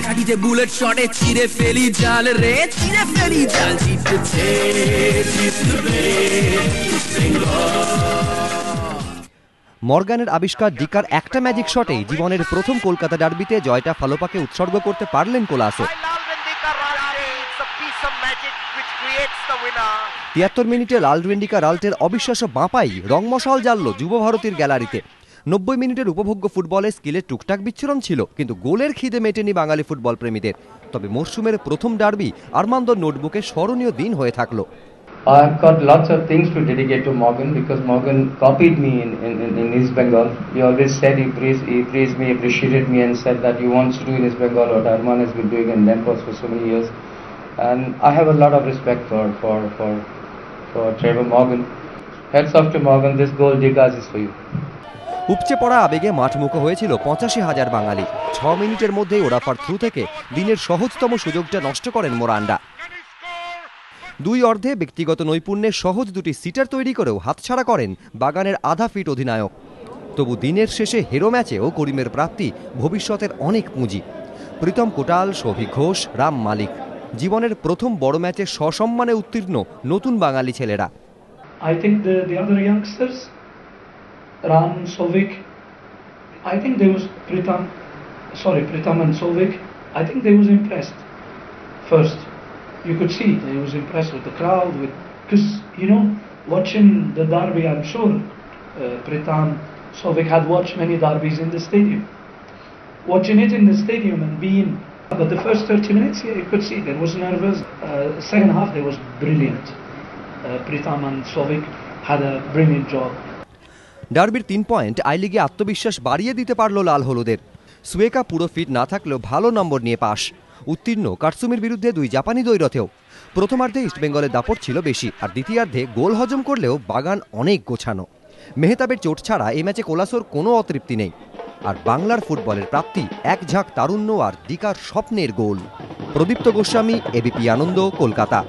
কাটিতে bullet শটে ছিঁড়ে ফেলি জাল রে, ছিঁড়ে ফেলি জাল, জিতছে জিতবে মর্গানের আবিষ্কার ডিকার একটা ম্যাজিক শটেই জীবনের প্রথম কলকাতা ডার্বিতে জয়টা ফালোপাকে উৎসর্গ করতে পারলেন কোলাসো। ৭৩ মিনিটে লালরেন্ডিকা রাল্টের অবিশ্বাস্য বাঁপাই রংমশাল জ্বালল যুব ভারতীর গ্যালারিতে। ৯০ মিনিটের উপভোগ্য ফুটবলে স্কিলের টুকটাক বিচ্ছুরণ ছিল, কিন্তু গোলের খিদে মেটেনি বাঙালি ফুটবল প্রেমীদের। তবে মরশুমের প্রথম ডার্বি আর্মান্দোর নোটবুকে স্মরণীয় দিন হয়ে থাকলো। I've got lots of things to dedicate to Morgan because Morgan copied me in East Bengal. He always said he praised me, appreciated me, and said that he wants to do in East Bengal what Arman has been doing in Lampos for so many years. And I have a lot of respect for Trevor Morgan. Hats off to Morgan. This goal, Digas, is for you. উপচে পড়া আবেগে মাঠমুখো হয়েছিল ৮৫,০০০ বাঙালি। ৬ মিনিটের মধ্যেই ওরাফার through থেকে দিনের সহজতম সুযোগটা নষ্ট করেন মোরান্ডা। দুই অর্ধে ব্যক্তিগত নৈপুণ্যে সহজ দুটি সিটার তৈরি করেও হাতছাড়া করেন বাগানের আধা ফিট অধিনায়ক। তবু দিনের শেষে হেরো ম্যাচেও করিমের প্রাপ্তি ভবিষ্যতের অনেক পুঁজি। প্রীতম কোটাল, সৌভিক ঘোষ, রাম মালিক, জীবনের প্রথম বড় ম্যাচে সসম্মানে উত্তীর্ণ নতুন বাঙালি ছেলেরা। I think the other youngsters, Ram, Sovik, I think they was Pritam and Sovik, I think they was impressed first. You could see they was impressed with the crowd, because watching the derby, I'm sure Pritam, Sovik had watched many derbies in the stadium. Watching it in the stadium and but the first 30 minutes, yeah, you could see they was nervous. Second half they was brilliant. Pritam and Sovik had a brilliant job. ডার্বির ৩ point I লিগে আত্মবিশ্বাস বাড়িয়ে দিতে পারল লাল হলুদের। সুয়েকা পুরো fit না থাকলেও ভালো নম্বর নিয়ে পাস। উত্তীর্ণ কাটসুমির বিরুদ্ধে দুই জাপানি দ্বৈরথেও। প্রথমার্ধে ইস্টবেঙ্গলের দাপট ছিল বেশি, আর দ্বিতীয়ার্ধে গোল হজম করলেও বাগান অনেক গোছানো। মেহতাবের চোট ছাড়া এই ম্যাচে কোলাসোর কোনো অতৃপ্তি নেই। আর বাংলার ফুটবলের প্রাপ্তি এক ঝাঁক তারুণ্য আর ডিকার স্বপ্নের গোল। প্রদীপ্ত গোস্বামী, এবিপি আনন্দ, কলকাতা।